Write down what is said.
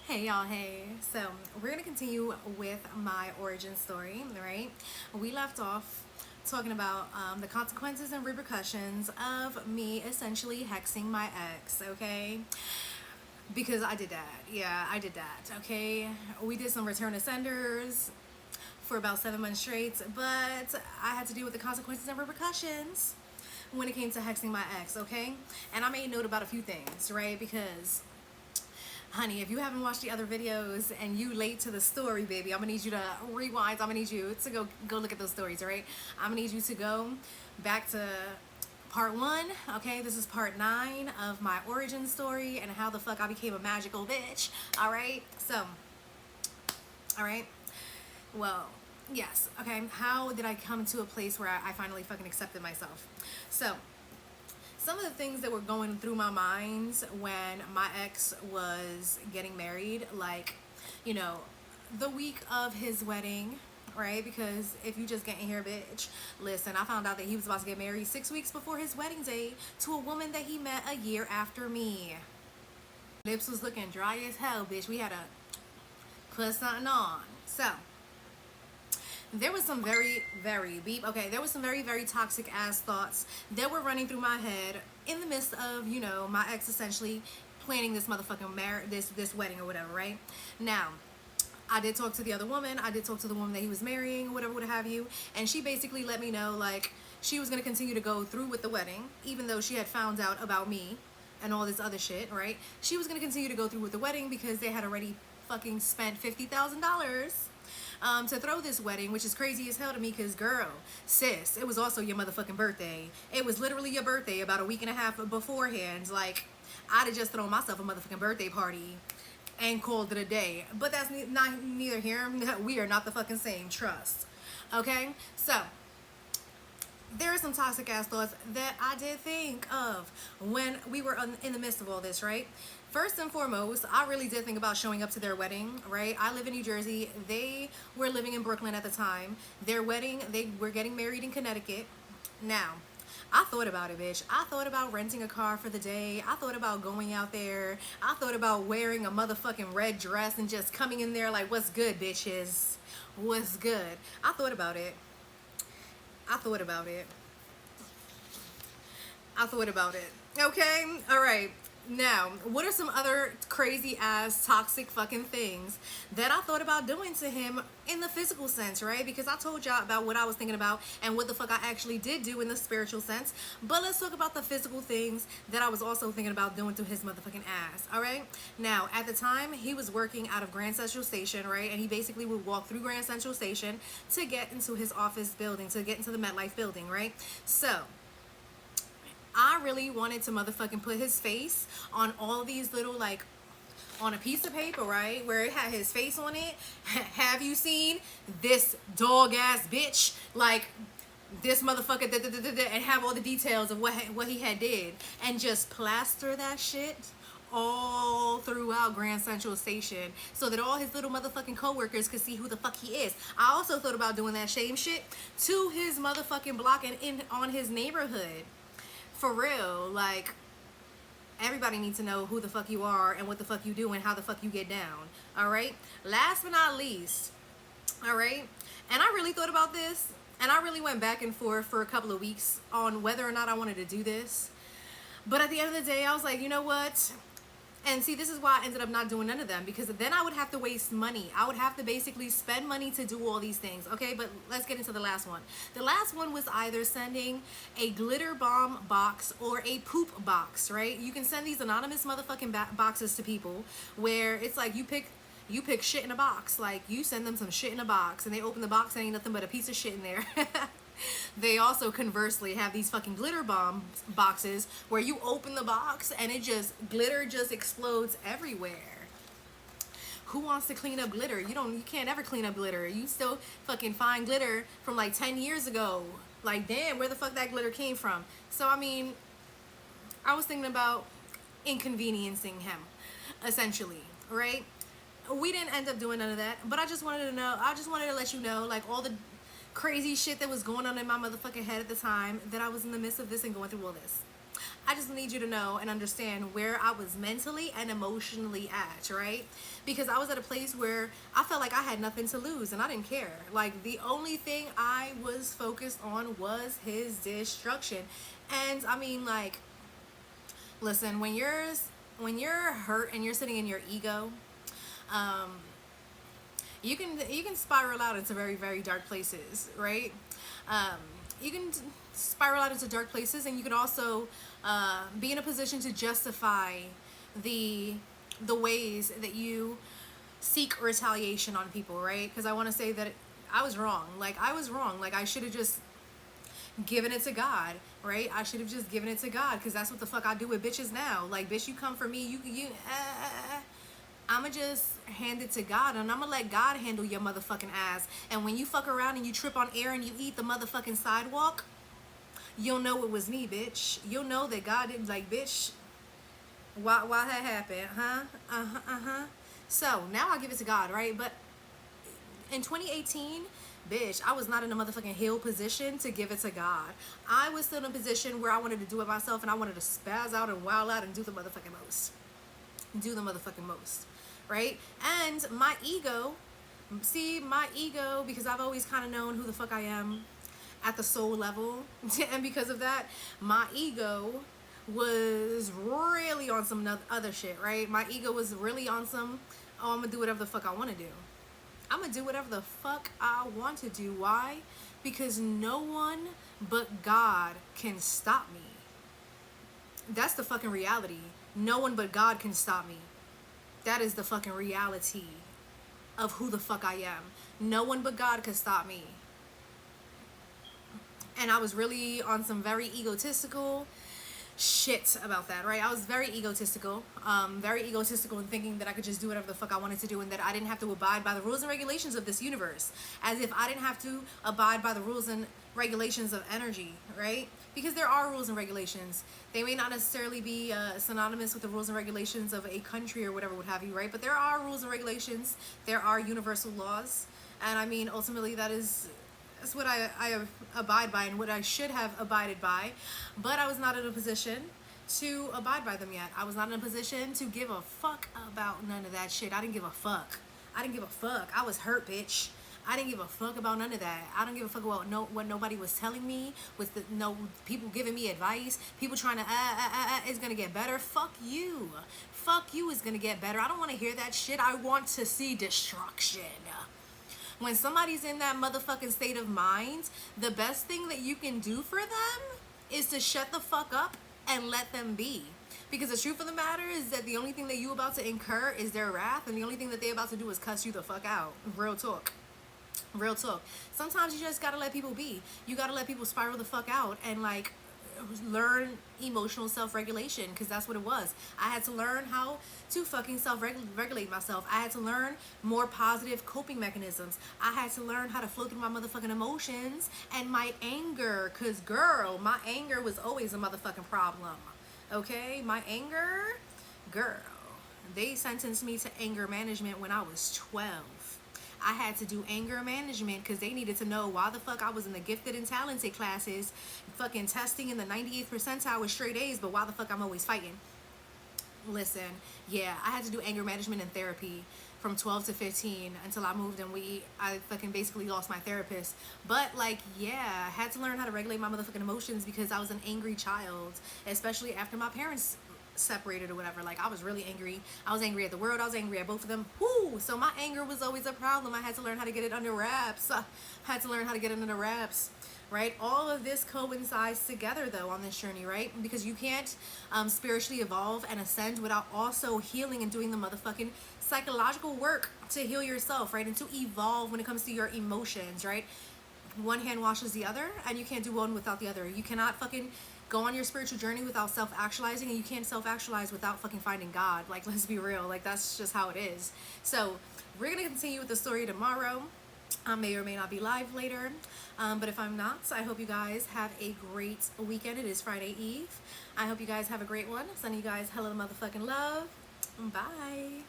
Hey y'all, hey. So we're gonna continue with my origin story, right? We left off talking about the consequences and repercussions of me essentially hexing my ex, okay? Because I did that. Yeah, I did that, okay? We did some return to senders for about 7 months straight, but I had to deal with the consequences and repercussions when it came to hexing my ex, okay? And I made note about a few things, right? Because honey, if you haven't watched the other videos and you late to the story, baby, I'm gonna need you to rewind. I'm gonna need you to go look at those stories, all right? I'm gonna need you to go back to part 1, okay? This is part 9 of my origin story and how the fuck I became a magical bitch, all right? So, all right? Well, yes, okay. How did I come to a place where I finally fucking accepted myself? So, some of the things that were going through my mind when my ex was getting married, like, you know, the week of his wedding, right? Because if you just getting here, bitch, listen, I found out that he was about to get married 6 weeks before his wedding day to a woman that he met a year after me. Lips was looking dry as hell, bitch. We had to put something on. So, there was some there was some very toxic ass thoughts that were running through my head in the midst of, you know, my ex essentially planning this motherfucking this wedding or whatever, right? Now, I did talk to the other woman. I did talk to the woman that he was marrying, whatever, what have you, and she basically let me know like she was going to continue to go through with the wedding even though she had found out about me and all this other shit, right? She was going to continue to go through with the wedding because they had already fucking spent $50,000 to throw this wedding, which is crazy as hell to me because, girl, sis, it was also your motherfucking birthday. It was literally your birthday about a week and a half beforehand. Like, I'd have just thrown myself a motherfucking birthday party and called it a day. But that's not neither here. We are not the fucking same. Trust. Okay? So, there are some toxic ass thoughts that I did think of when we were in the midst of all this, right? First and foremost, I really did think about showing up to their wedding, right? I live in New Jersey. They were living in Brooklyn at the time. Their wedding, they were getting married in Connecticut. Now, I thought about it, bitch. I thought about renting a car for the day. I thought about going out there. I thought about wearing a motherfucking red dress and just coming in there like, what's good, bitches? What's good? I thought about it. I thought about it. I thought about it. Okay? All right. Now, what are some other crazy ass toxic fucking things that I thought about doing to him in the physical sense, right? Because I told y'all about what I was thinking about and what the fuck I actually did do in the spiritual sense. But let's talk about the physical things that I was also thinking about doing to his motherfucking ass, all right? Now, at the time, he was working out of Grand Central Station, right? And he basically would walk through Grand Central Station to get into his office building, to get into the MetLife building, right? So, I really wanted to motherfucking put his face on all these little, like, on a piece of paper, right, where it had his face on it. Have you seen this dog ass bitch? Like, this motherfucker, and have all the details of what he had did, and just plaster that shit all throughout Grand Central Station so that all his little motherfucking coworkers could see who the fuck he is. I also thought about doing that same shit to his motherfucking block and in on his neighborhood. For real, like, everybody needs to know who the fuck you are and what the fuck you do and how the fuck you get down, all right? Last but not least, all right? And I really thought about this, and I really went back and forth for a couple of weeks on whether or not I wanted to do this. But at the end of the day, I was like, you know what? And see, this is why I ended up not doing none of them, because then I would have to waste money. I would have to basically spend money to do all these things. Okay, but let's get into the last one. The last one was either sending a glitter bomb box or a poop box, right? You can send these anonymous motherfucking boxes to people where it's like you pick shit in a box. Like, you send them some shit in a box and they open the box and ain't nothing but a piece of shit in there. They also conversely have these fucking glitter bomb boxes where you open the box and glitter just explodes everywhere. Who wants to clean up glitter? You can't ever clean up glitter. You still fucking find glitter from like 10 years ago. Like, damn, where the fuck that glitter came from? So, I mean, I was thinking about inconveniencing him, essentially, right? We didn't end up doing none of that, but I just wanted to let you know, like, all the crazy shit that was going on in my motherfucking head at the time that I was in the midst of this and going through all this. I just need you to know and understand where I was mentally and emotionally at, right? Because I was at a place where I felt like I had nothing to lose and I didn't care. Like the only thing I was focused on was his destruction. And I mean, like, listen, when you're hurt and you're sitting in your ego, um, you can spiral out into very, very dark places, right? Um, you can spiral out into dark places, and you can also be in a position to justify the the ways that you seek retaliation on people, right? Because I want to say that I was wrong. Like I was wrong. Like I should have just given it to God, right? I should have just given it to God because that's what the fuck I do with bitches now. Like, bitch, you come for me, I'ma just hand it to God and I'ma let God handle your motherfucking ass. And when you fuck around and you trip on air and you eat the motherfucking sidewalk, you'll know it was me, bitch. You'll know that God didn't, like, bitch, why that happened, huh? Uh-huh. So now I give it to God, right? But in 2018, bitch, I was not in a motherfucking healed position to give it to God. I was still in a position where I wanted to do it myself and I wanted to spaz out and wild out and do the motherfucking most. Do the motherfucking most, right? And my ego, because I've always kind of known who the fuck I am at the soul level, and because of that, my ego was really on some other shit, right? My ego was really on some, oh, I'm gonna do whatever the fuck I want to do. I'm gonna do whatever the fuck I want to do. Why? Because no one but God can stop me. That's the fucking reality. No one but God can stop me. That is the fucking reality of who the fuck I am. No one but God can stop me. And I was really on some very egotistical shit about that, right? I was very egotistical in thinking that I could just do whatever the fuck I wanted to do and that I didn't have to abide by the rules and regulations of this universe, as if I didn't have to abide by the rules and regulations of energy, right? Because there are rules and regulations. They may not necessarily be synonymous with the rules and regulations of a country or whatever, what have you, right? But there are rules and regulations. There are universal laws, and I mean, ultimately, that's what I abide by and what I should have abided by, but I was not in a position to abide by them yet. I was not in a position to give a fuck about none of that shit. I didn't give a fuck. I was hurt, bitch. I didn't give a fuck about none of that. I don't give a fuck about what nobody was telling me, with no people giving me advice, people trying to it's gonna get better. Fuck you. Fuck you, is gonna get better. I don't want to hear that shit. I want to see destruction. When somebody's in that motherfucking state of mind, the best thing that you can do for them is to shut the fuck up and let them be. Because the truth of the matter is that the only thing that you about to incur is their wrath, and the only thing that they about to do is cuss you the fuck out. Real talk. Real talk. Sometimes you just gotta let people be. You gotta let people spiral the fuck out and, like, learn emotional self-regulation, because that's what it was. I had to learn how to fucking self-regulate myself. I had to learn more positive coping mechanisms. I had to learn how to flow through my motherfucking emotions and my anger, because girl, my anger was always a motherfucking problem. Okay, my anger, girl, they sentenced me to anger management when I was 12. I had to do anger management because they needed to know why the fuck I was in the gifted and talented classes, fucking testing in the 98th percentile with straight A's, but why the fuck I'm always fighting. Listen, yeah, I had to do anger management and therapy from 12 to 15 until I moved and I fucking basically lost my therapist. But, like, yeah, I had to learn how to regulate my motherfucking emotions because I was an angry child, especially after my parents separated or whatever. Like, I was really angry. I was angry at the world. I was angry at both of them. Whoo! So my anger was always a problem. I had to learn how to get it under wraps. Right? All of this coincides together, though, on this journey, right? Because you can't spiritually evolve and ascend without also healing and doing the motherfucking psychological work to heal yourself, right? And to evolve when it comes to your emotions, right? One hand washes the other, and you can't do one without the other. You cannot fucking go on your spiritual journey without self-actualizing, and you can't self-actualize without fucking finding God. Like, let's be real. Like, that's just how it is. So we're gonna continue with the story tomorrow. I may or may not be live later, but if I'm not, I hope you guys have a great weekend. It is Friday Eve. I hope you guys have a great one. Sending you guys hella motherfucking love. Bye.